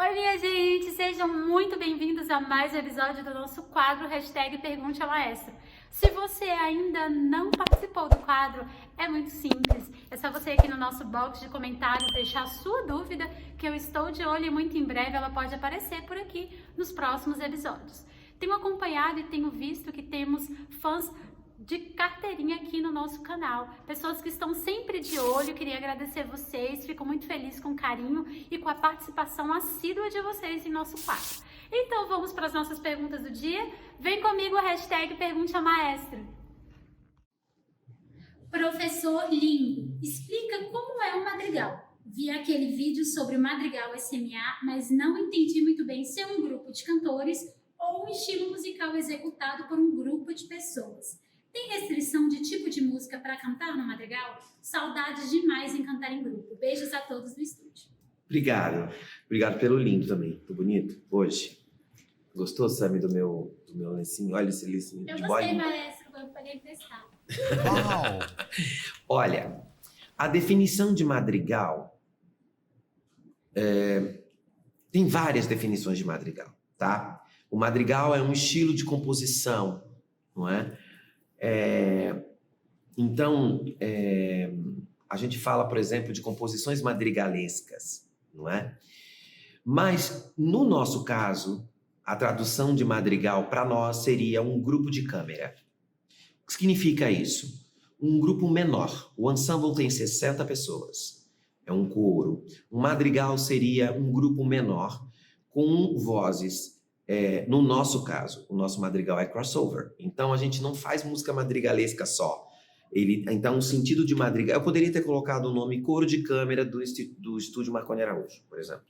Oi, minha gente! Sejam muito bem-vindos a mais um episódio do nosso quadro Pergunte ao Maestro. Se você ainda não participou do quadro, é muito simples. É só você ir aqui no nosso box de comentários deixar a sua dúvida, que eu estou de olho e muito em breve ela pode aparecer por aqui nos próximos episódios. Tenho acompanhado e tenho visto que temos fãs de carteirinha aqui no nosso canal. Pessoas que estão sempre de olho, queria agradecer vocês, fico muito feliz com o carinho e com a participação assídua de vocês em nosso quadro. Então vamos para as nossas perguntas do dia? Vem comigo a Pergunte ao Maestro. Professor Lindo, explica como é um madrigal. Vi aquele vídeo sobre o madrigal SMA, mas não entendi muito bem se é um grupo de cantores ou um estilo musical executado por um grupo de pessoas. Tem restrição de tipo de música para cantar no madrigal? Saudades demais em cantar em grupo. Beijos a todos no estúdio. Obrigado. Obrigado pelo lindo também. Tô bonito hoje. Gostou, Sammy, do meu lencinho? Olha esse lencinho Eu de gostei, bolinha. maestro. Eu paguei emprestado. Uau! Olha, a definição de madrigal... tem várias definições de madrigal, tá? O madrigal é um estilo de composição, não é? Então, a gente fala, por exemplo, de composições madrigalescas, não é? Mas, no nosso caso, a tradução de madrigal para nós seria um grupo de câmara. O que significa isso? Um grupo menor. O ensemble tem 60 pessoas. É um coro. Um madrigal seria um grupo menor com vozes. No nosso caso, o nosso madrigal é crossover. Então, a gente não faz música madrigalesca só. Então, o sentido de madrigal... Eu poderia ter colocado o nome coro de câmara do estúdio Marconi Araújo, por exemplo.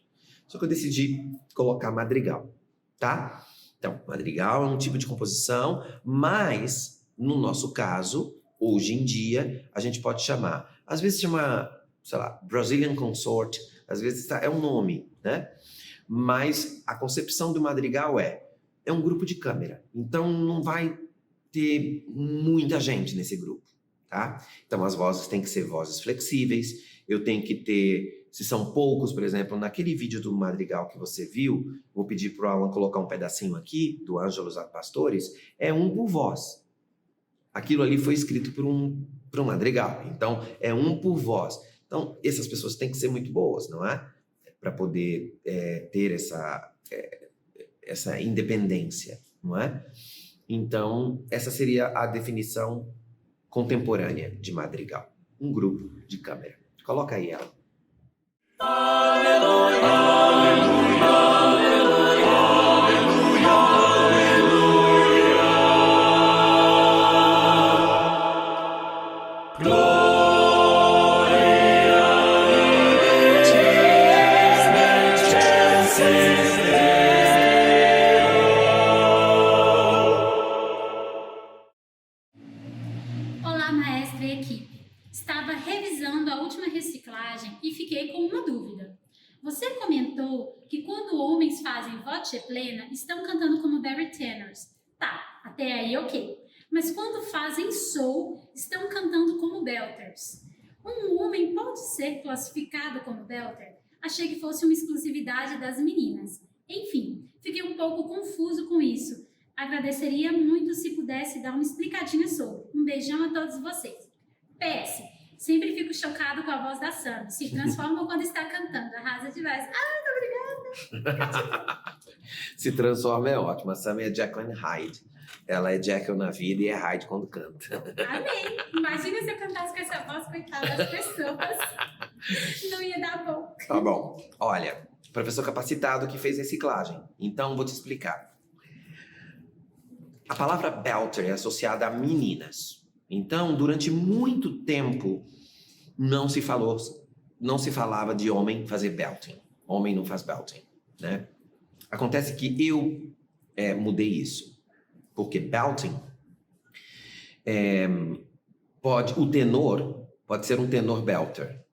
Só que eu decidi colocar madrigal, tá? Então, madrigal é um tipo de composição, mas, no nosso caso, hoje em dia, a gente pode chamar... Às vezes chama, sei lá, Brazilian Consort, às vezes é um nome, né? Mas a concepção do madrigal é um grupo de câmara. Então, não vai ter muita gente nesse grupo, tá? Então, as vozes têm que ser vozes flexíveis. Eu tenho que ter, se são poucos, por exemplo, naquele vídeo do madrigal que você viu, vou pedir para o Alan colocar um pedacinho aqui, do Ângelos Pastores, é um por voz. Aquilo ali foi escrito por um madrigal. Então, é um por voz. Então, essas pessoas têm que ser muito boas, não é? Para poder ter essa independência, não é? Então, essa seria a definição contemporânea de madrigal. Um grupo de câmara. Coloca aí ela. Aleluia, aleluia, aleluia, aleluia. Glória. Olá, maestra e equipe. Estava revisando a última reciclagem e fiquei com uma dúvida. Você comentou que quando homens fazem voce plena, estão cantando como barytenors. Tá, até aí ok. Mas quando fazem soul, estão cantando como belters. Um homem pode ser classificado como belter? Achei que fosse uma exclusividade das meninas. Enfim, fiquei um pouco confuso com isso. Agradeceria muito se pudesse dar uma explicadinha sobre. Um beijão a todos vocês. PS, sempre fico chocado com a voz da Sam. Se transforma quando está cantando. Arrasa demais. Ah, muito obrigada. Se transforma é ótimo. A Sam é Jacqueline Hyde. Ela é Jekyll na vida e é Hyde quando canta. Amém. Imagina se eu cantasse com essa voz, coitada das pessoas. Não ia dar bom. Tá bom. Olha, professor capacitado que fez reciclagem. Então, vou te explicar. A palavra belter é associada a meninas. Então, durante muito tempo, não se falava de homem fazer belting. Homem não faz belting, né? Acontece que eu mudei isso. Porque belting o tenor pode ser um tenor belter.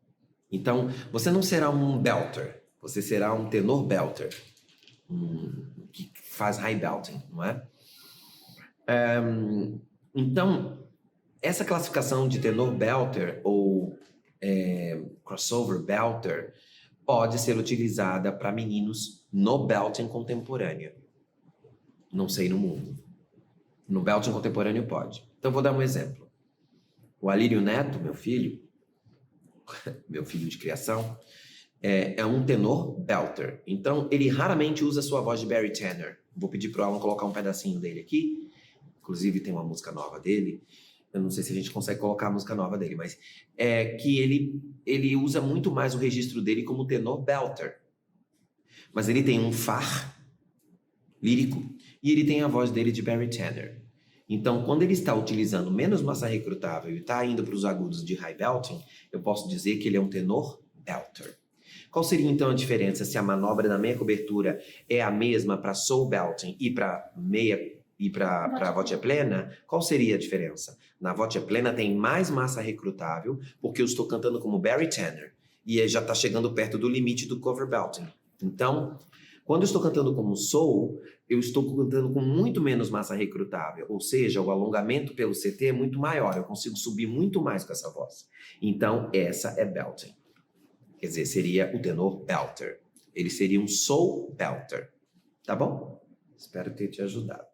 Então, você não será um belter, você será um tenor belter, que faz high belting, não é? Então, essa classificação de tenor belter ou crossover belter pode ser utilizada para meninos no belting contemporâneo. Não sei no mundo. No belting contemporâneo pode. Então, vou dar um exemplo. O Alírio Neto, meu filho de criação, é um tenor belter. Então, ele raramente usa a sua voz de Barry Tanner. Vou pedir para o Alan colocar um pedacinho dele aqui. Inclusive, tem uma música nova dele. Eu não sei se a gente consegue colocar a música nova dele, mas que ele usa muito mais o registro dele como tenor belter. Mas ele tem um far lírico e ele tem a voz dele de Barry Tanner. Então, quando ele está utilizando menos massa recrutável e está indo para os agudos de high belting, eu posso dizer que ele é um tenor belter. Qual seria então a diferença se a manobra da meia cobertura é a mesma para soul belting e para para voce plena? Qual seria a diferença? Na voce plena tem mais massa recrutável porque eu estou cantando como Barry Tanner e já está chegando perto do limite do cover belting. Então, quando eu estou cantando como soul, eu estou cantando com muito menos massa recrutável, ou seja, o alongamento pelo CT é muito maior, eu consigo subir muito mais com essa voz. Então, essa é belting. Quer dizer, seria o tenor belter. Ele seria um soul belter. Tá bom? Espero ter te ajudado.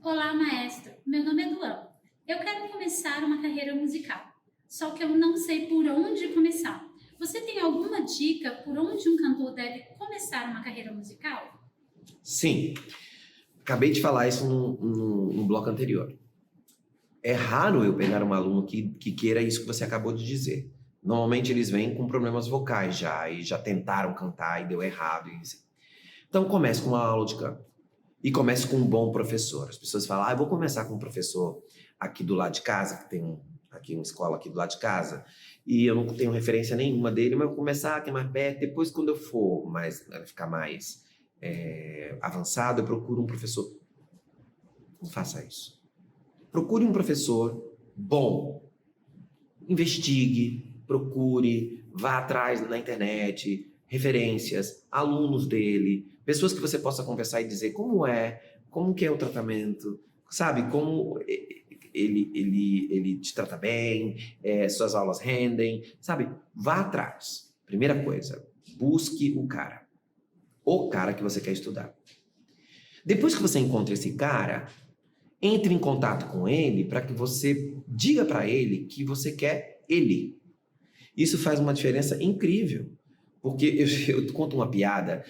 Olá, maestro. Meu nome é Duan. Eu quero começar uma carreira musical, só que eu não sei por onde começar. Você tem alguma dica por onde um cantor deve começar uma carreira musical? Sim. Acabei de falar isso no bloco anterior. É raro eu pegar um aluno que queira isso que você acabou de dizer. Normalmente eles vêm com problemas vocais e já tentaram cantar e deu errado. Então comece com uma aula de canto. E comece com um bom professor. As pessoas falam, eu vou começar com um professor aqui do lado de casa, que tem aqui uma escola aqui do lado de casa, e eu não tenho referência nenhuma dele, mas eu vou começar aqui mais perto, depois quando eu for ficar mais avançado, eu procuro um professor. Não faça isso. Procure um professor bom. Investigue, procure, vá atrás na internet, referências, alunos dele, pessoas que você possa conversar e dizer como que é o tratamento, sabe? Como ele te trata bem, suas aulas rendem, sabe? Vá atrás. Primeira coisa, busque o cara que você quer estudar. Depois que você encontra esse cara, entre em contato com ele para que você diga para ele que você quer ele. Isso faz uma diferença incrível. Porque eu conto uma piada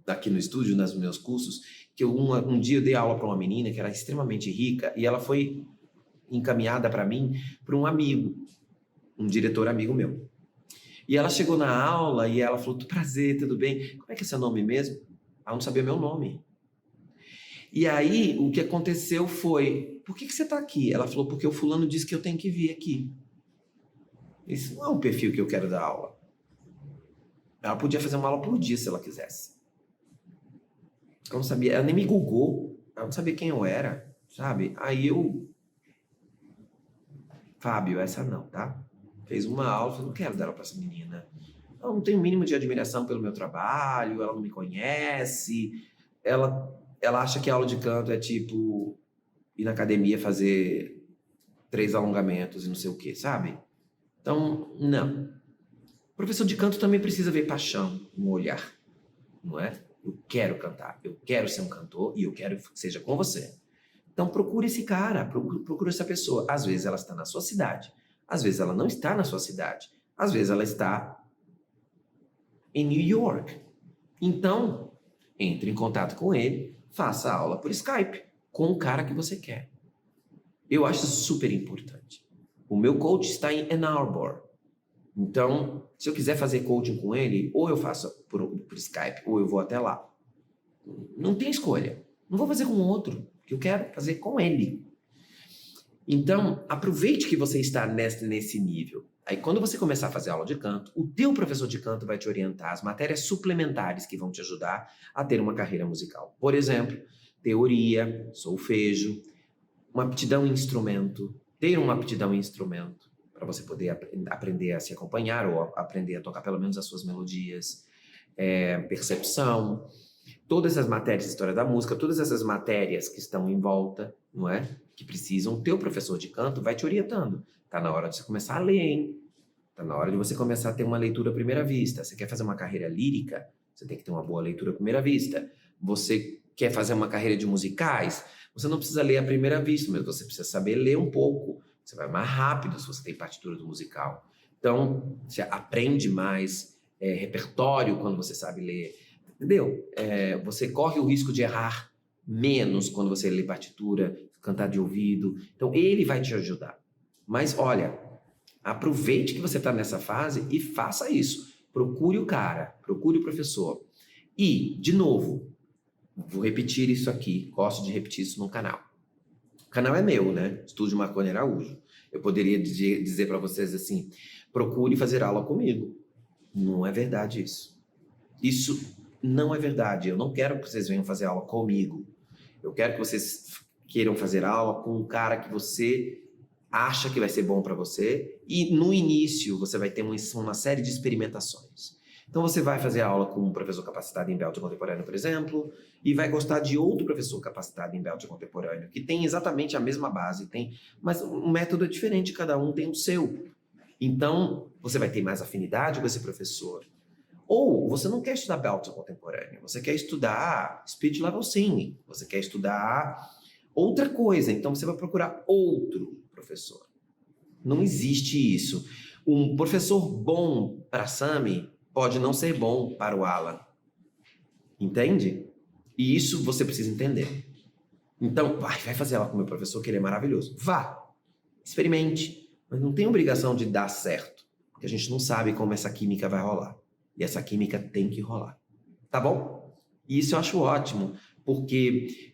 aqui no estúdio, nos meus cursos, que um dia eu dei aula para uma menina que era extremamente rica e ela foi encaminhada para mim por um amigo, um diretor amigo meu. E ela chegou na aula e ela falou, prazer, tudo bem? Como é que é seu nome mesmo? Ela não sabia meu nome. E aí, o que aconteceu foi, por que você está aqui? Ela falou, porque o fulano disse que eu tenho que vir aqui. Isso não é um perfil que eu quero dar aula. Ela podia fazer uma aula por dia se ela quisesse. Ela não sabia, ela nem me googou, ela não sabia quem eu era, sabe? Aí Fábio, essa não, tá? Fez uma aula, eu não quero dar aula para essa menina. Ela não tem o mínimo de admiração pelo meu trabalho, ela não me conhece, ela acha que a aula de canto é tipo ir na academia fazer 3 alongamentos e não sei o que, sabe? Então, não. O professor de canto também precisa ver paixão no olhar, não é? Eu quero cantar, eu quero ser um cantor e eu quero que seja com você. Então, procure esse cara, procure essa pessoa. Às vezes ela está na sua cidade, às vezes ela não está na sua cidade, às vezes ela está em New York. Então, entre em contato com ele, faça a aula por Skype com o cara que você quer. Eu acho super importante. O meu coach está em Ann Arbor. Então, se eu quiser fazer coaching com ele, ou eu faço por Skype, ou eu vou até lá. Não tem escolha. Não vou fazer com outro, que eu quero fazer com ele. Então, aproveite que você está nesse nível. Aí, quando você começar a fazer aula de canto, o teu professor de canto vai te orientar as matérias suplementares que vão te ajudar a ter uma carreira musical. Por exemplo, teoria, solfejo, uma aptidão em instrumento, ter uma aptidão em instrumento, para você poder aprender a se acompanhar ou aprender a tocar pelo menos as suas melodias, percepção, todas essas matérias de história da música, todas essas matérias que estão em volta, não é? Que precisam, o teu professor de canto vai te orientando. Tá na hora de você começar a ler, hein? Tá na hora de você começar a ter uma leitura à primeira vista. Você quer fazer uma carreira lírica? Você tem que ter uma boa leitura à primeira vista. Você quer fazer uma carreira de musicais? Você não precisa ler à primeira vista, mas você precisa saber ler um pouco. Você vai mais rápido se você tem partitura do musical. Então, você aprende mais repertório quando você sabe ler. Entendeu? Você corre o risco de errar menos quando você lê partitura, cantar de ouvido. Então, ele vai te ajudar. Mas, olha, aproveite que você está nessa fase e faça isso. Procure o cara, procure o professor. E, de novo, vou repetir isso aqui. Gosto de repetir isso no canal. O canal é meu, né? Estúdio Marconi Araújo. Eu poderia dizer para vocês assim, procure fazer aula comigo. Não é verdade isso. Isso não é verdade. Eu não quero que vocês venham fazer aula comigo. Eu quero que vocês queiram fazer aula com um cara que você acha que vai ser bom para você e no início você vai ter uma série de experimentações. Então você vai fazer aula com um professor capacitado em belting contemporâneo, por exemplo, e vai gostar de outro professor capacitado em belting contemporâneo, que tem exatamente a mesma base, mas o método é diferente, cada um tem o seu. Então você vai ter mais afinidade com esse professor. Ou você não quer estudar belting contemporâneo, você quer estudar speech level singing, você quer estudar outra coisa, então você vai procurar outro professor. Não existe isso. Um professor bom para Sami pode não ser bom para o Alan. Entende? E isso você precisa entender. Então, vai fazer aula com o meu professor, que ele é maravilhoso. Vá, experimente, mas não tem obrigação de dar certo, porque a gente não sabe como essa química vai rolar. E essa química tem que rolar. Tá bom? E isso eu acho ótimo, porque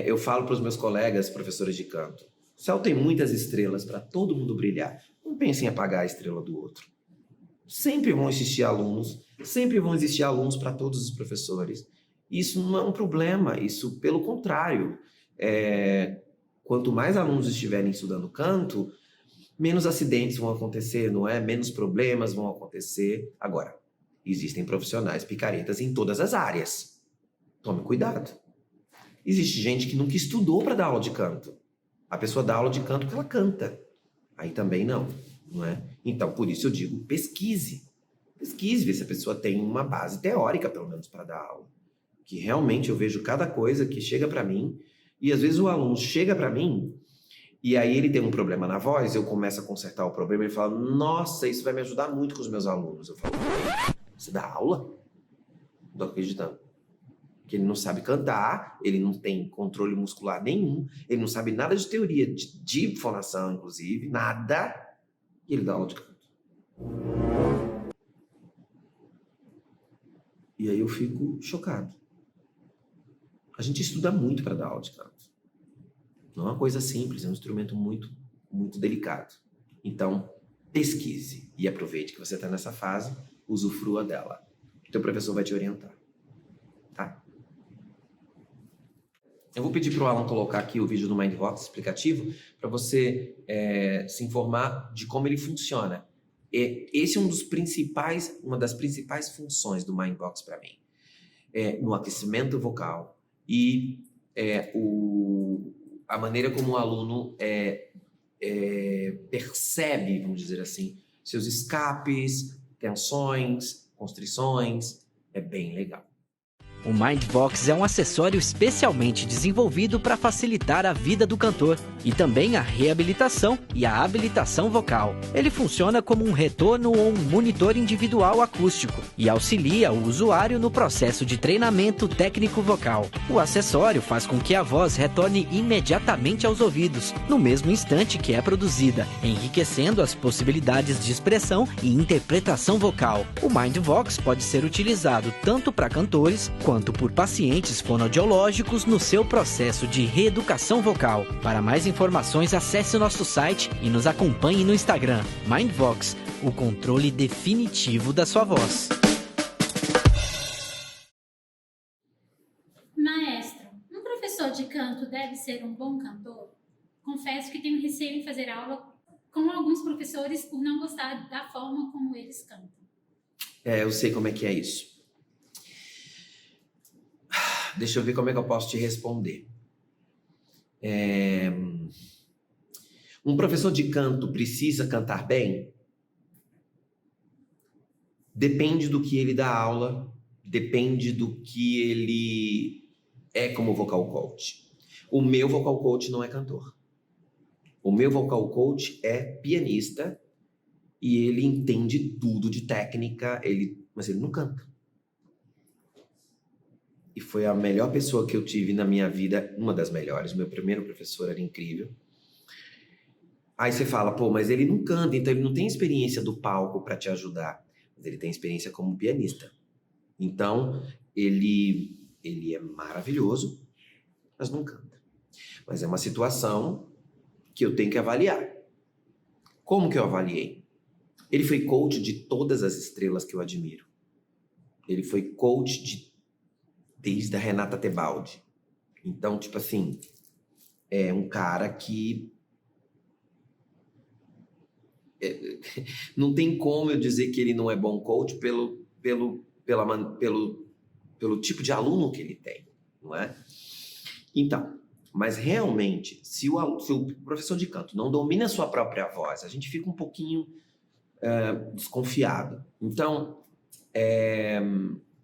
eu falo para os meus colegas, professores de canto, o céu tem muitas estrelas para todo mundo brilhar. Não pensem em apagar a estrela do outro. Sempre vão existir alunos para todos os professores. Isso não é um problema, isso pelo contrário. Quanto mais alunos estiverem estudando canto, menos acidentes vão acontecer, não é? Menos problemas vão acontecer. Agora, existem profissionais picaretas em todas as áreas. Tome cuidado. Existe gente que nunca estudou para dar aula de canto. A pessoa dá aula de canto porque ela canta. Aí também não é? Então, por isso eu digo, pesquise. Pesquise, vê se a pessoa tem uma base teórica, pelo menos, para dar aula. Que realmente eu vejo cada coisa que chega para mim, e às vezes o aluno chega para mim, e aí ele tem um problema na voz, eu começo a consertar o problema, e ele fala, nossa, isso vai me ajudar muito com os meus alunos. Eu falo, você dá aula? Não tô acreditando. Que ele não sabe cantar, ele não tem controle muscular nenhum, ele não sabe nada de teoria, de fonação, inclusive, nada, e ele dá aula de canto. E aí eu fico chocado. A gente estuda muito para dar aula de canto. Não é uma coisa simples, é um instrumento muito, muito delicado. Então, pesquise e aproveite que você está nessa fase, usufrua dela. O teu professor vai te orientar. Tá? Eu vou pedir para o Alan colocar aqui o vídeo do Mindvox explicativo para você se informar de como ele funciona. Esse é uma das principais funções do Mindvox para mim. No aquecimento vocal e a maneira como o aluno percebe, vamos dizer assim, seus escapes, tensões, constrições. É bem legal. O MindVox é um acessório especialmente desenvolvido para facilitar a vida do cantor e também a reabilitação e a habilitação vocal. Ele funciona como um retorno ou um monitor individual acústico e auxilia o usuário no processo de treinamento técnico vocal. O acessório faz com que a voz retorne imediatamente aos ouvidos, no mesmo instante que é produzida, enriquecendo as possibilidades de expressão e interpretação vocal. O MindVox pode ser utilizado tanto para cantores quanto por pacientes fonoaudiológicos no seu processo de reeducação vocal. Para mais informações, acesse o nosso site e nos acompanhe no Instagram. MindVox, o controle definitivo da sua voz. Maestro, um professor de canto deve ser um bom cantor? Confesso que tenho receio em fazer aula com alguns professores por não gostar da forma como eles cantam. Eu sei como é que é isso. Deixa eu ver como é que eu posso te responder. Um professor de canto precisa cantar bem? Depende do que ele dá aula, depende do que ele é como vocal coach. O meu vocal coach não é cantor. O meu vocal coach é pianista e ele entende tudo de técnica, mas ele não canta. E foi a melhor pessoa que eu tive na minha vida, uma das melhores. Meu primeiro professor era incrível. Aí você fala, pô, mas ele não canta, então ele não tem experiência do palco para te ajudar. Mas ele tem experiência como pianista. Então, ele é maravilhoso, mas não canta. Mas é uma situação que eu tenho que avaliar. Como que eu avaliei? Ele foi coach de todas as estrelas que eu admiro. Ele foi coach desde a Renata Tebaldi. Então, tipo assim, é um cara que não tem como eu dizer que ele não é bom coach pelo tipo de aluno que ele tem, não é? Então, mas realmente, se o professor de canto não domina a sua própria voz, a gente fica um pouquinho desconfiado. Então,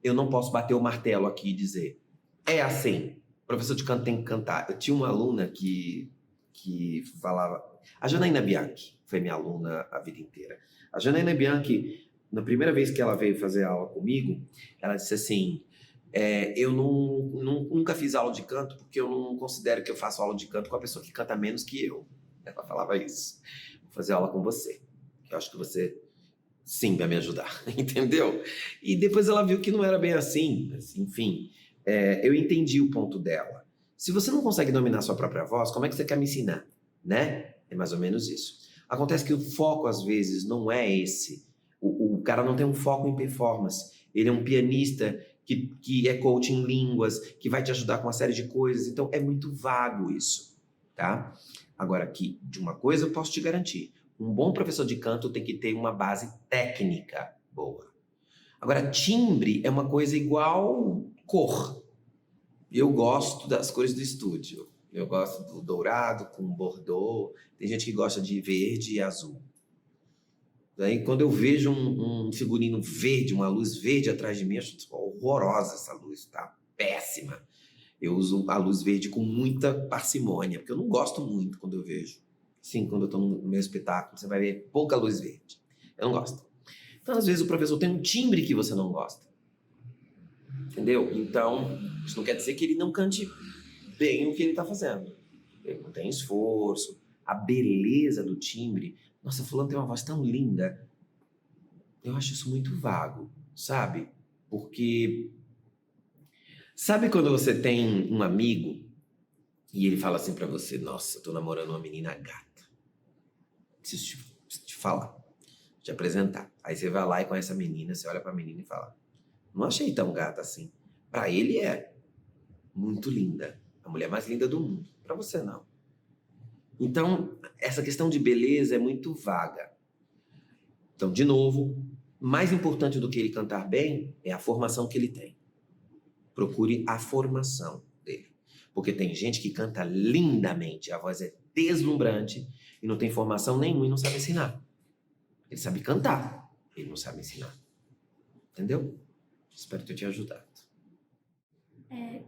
eu não posso bater o martelo aqui e dizer, é assim, o professor de canto tem que cantar. Eu tinha uma aluna que falava, a Janaína Bianchi foi minha aluna a vida inteira. A Janaína Bianchi, na primeira vez que ela veio fazer aula comigo, ela disse assim, eu nunca fiz aula de canto porque eu não considero que eu faço aula de canto com a pessoa que canta menos que eu. Ela falava isso. Vou fazer aula com você. Eu acho que você, sim, vai me ajudar. Entendeu? E depois ela viu que não era bem assim. Mas, enfim, eu entendi o ponto dela. Se você não consegue dominar sua própria voz, como é que você quer me ensinar? Né? É mais ou menos isso. Acontece que o foco, às vezes, não é esse. O cara não tem um foco em performance. Ele é um pianista que é coach em línguas, que vai te ajudar com uma série de coisas. Então, é muito vago isso, tá? Agora, aqui, de uma coisa eu posso te garantir. Um bom professor de canto tem que ter uma base técnica boa. Agora, timbre é uma coisa igual cor. Eu gosto das cores do estúdio. Eu gosto do dourado com bordeaux. Tem gente que gosta de verde e azul. Daí, quando eu vejo um figurino verde, uma luz verde atrás de mim, eu acho horrorosa essa luz, tá? Péssima. Eu uso a luz verde com muita parcimônia, porque eu não gosto muito quando eu vejo. Sim, quando eu estou no meu espetáculo, você vai ver pouca luz verde. Eu não gosto. Então, às vezes, o professor tem um timbre que você não gosta. Entendeu? Então, isso não quer dizer que ele não cante bem o que ele está fazendo. Ele não tem esforço. A beleza do timbre. Nossa, fulano tem uma voz tão linda. Eu acho isso muito vago, sabe? Porque... Sabe quando você tem um amigo e ele fala assim pra você, nossa, eu tô namorando uma menina gata. Preciso te falar, te apresentar. Aí você vai lá e conhece a menina, você olha pra menina e fala, não achei tão gata assim. Pra ele é muito linda. A mulher mais linda do mundo. Pra você não. Então, essa questão de beleza é muito vaga. Então, de novo, mais importante do que ele cantar bem é a formação que ele tem. Procure a formação dele. Porque tem gente que canta lindamente, a voz é deslumbrante e não tem formação nenhuma e não sabe ensinar. Ele sabe cantar, ele não sabe ensinar. Entendeu? Espero ter te ajudado.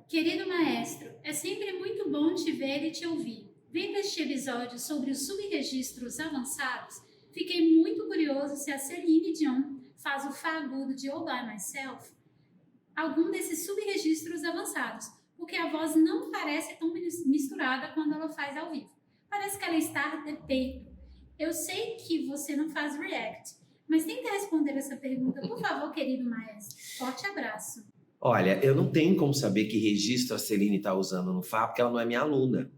Querido maestro, é sempre muito bom te ver e te ouvir. Vendo este episódio sobre os subregistros avançados, fiquei muito curioso se a Celine Dion faz o Fá agudo de All By Myself, algum desses subregistros avançados, porque a voz não parece tão misturada quando ela faz ao vivo. Parece que ela está de peito. Eu sei que você não faz react, mas tenta responder essa pergunta, por favor, querido maestro. Forte abraço. Olha, eu não tenho como saber que registro a Celine está usando no Fá, porque ela não é minha aluna.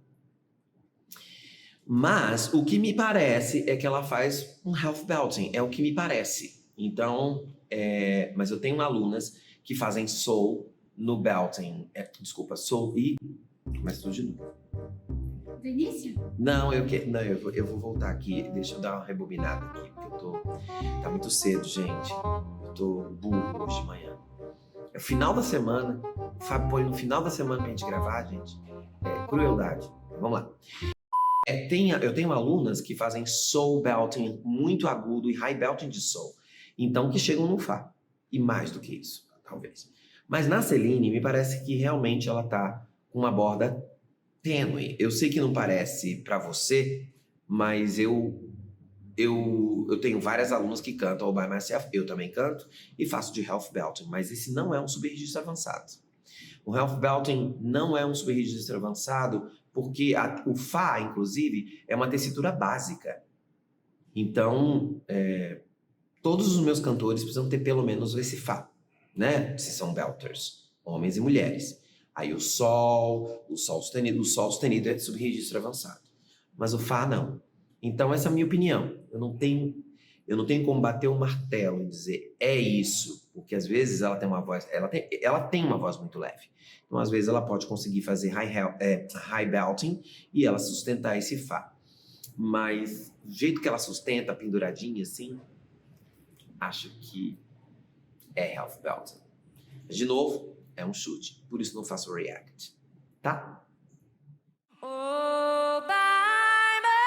Mas o que me parece é que ela faz um half belting, é o que me parece. Então, mas eu tenho alunas que fazem soul no belting. Soul e... Mas tudo de novo. Do início? Não, eu vou voltar aqui. Deixa eu dar uma rebobinada aqui, porque tá muito cedo, gente. Eu tô burro hoje de manhã. É o final da semana. O Fábio põe no final da semana pra gente gravar, gente. Crueldade. Vamos lá. Eu tenho alunas que fazem soul belting muito agudo e high belting de soul. Então, que chegam no Fá. E mais do que isso, talvez. Mas na Celine, me parece que realmente ela tá com uma borda tênue. Eu sei que não parece pra você, mas eu tenho várias alunas que cantam All By Myself, eu também canto, e faço de half belting, mas esse não é um subregistro avançado. O half belting não é um subregistro avançado porque o Fá, inclusive, é uma tessitura básica. Então, todos os meus cantores precisam ter pelo menos esse Fá, né? Se são belters, homens e mulheres. Aí o sol sustenido é subregistro avançado. Mas o Fá não. Então, essa é a minha opinião. Eu não tenho como bater o martelo e dizer é isso, porque às vezes ela tem uma voz, ela tem uma voz muito leve. Então, às vezes ela pode conseguir fazer high belting e ela sustentar esse Fá. Mas do jeito que ela sustenta, penduradinha assim, acho que é half belting. Mas, de novo, é um chute, por isso não faço react, tá? All by myself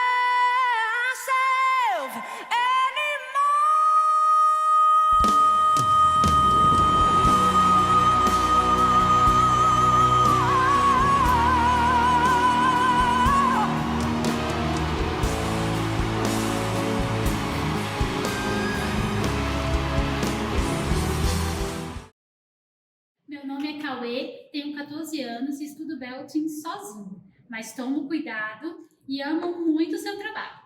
Meu nome é Cauê, tenho 14 anos e estudo belting sozinho, mas tomo cuidado e amo muito o seu trabalho.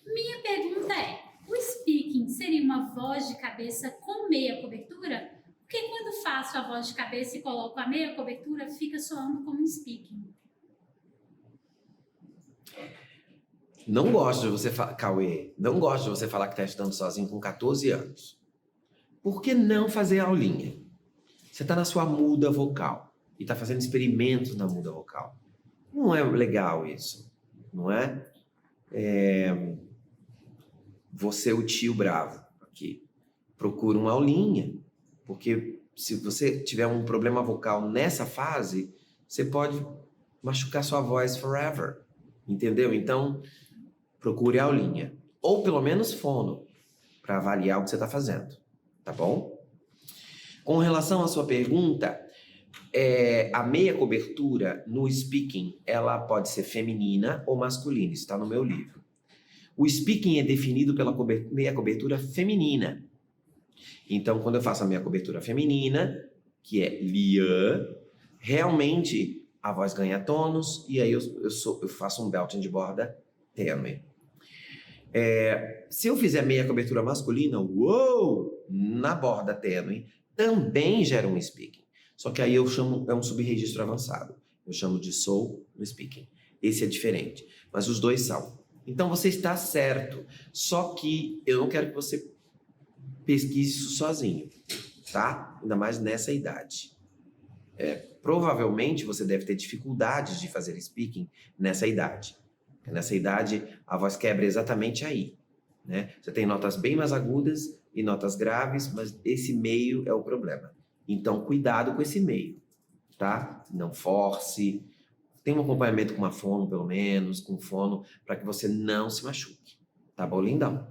Minha pergunta é, o speaking seria uma voz de cabeça com meia cobertura? Porque quando faço a voz de cabeça e coloco a meia cobertura, fica soando como um speaking. Não gosto de você falar, Cauê, não gosto de você falar que está estudando sozinho com 14 anos. Por que não fazer aulinha? Você está na sua muda vocal e está fazendo experimentos na muda vocal. Não é legal isso, não é? Você, o tio bravo aqui, procura uma aulinha, porque se você tiver um problema vocal nessa fase, você pode machucar sua voz forever, entendeu? Então, procure a aulinha, ou pelo menos fono, para avaliar o que você está fazendo, tá bom? Com relação à sua pergunta, a meia cobertura no speaking, ela pode ser feminina ou masculina, isso está no meu livro. O speaking é definido pela meia cobertura feminina. Então, quando eu faço a meia cobertura feminina, que é lian, realmente a voz ganha tônus e aí eu faço um belting de borda tênue. Se eu fizer meia cobertura masculina, na borda tênue, também gera um speaking. Só que aí é um subregistro avançado. Eu chamo de soul no speaking. Esse é diferente, mas os dois são. Então você está certo, só que eu não quero que você pesquise isso sozinho, tá? Ainda mais nessa idade. Provavelmente você deve ter dificuldades de fazer speaking nessa idade. Nessa idade, a voz quebra exatamente aí, né? Você tem notas bem mais agudas e notas graves, mas esse meio é o problema. Então, cuidado com esse meio, tá? Não force. Tem um acompanhamento com uma fono, pelo menos, com fono, para que você não se machuque. Tá bom, lindão?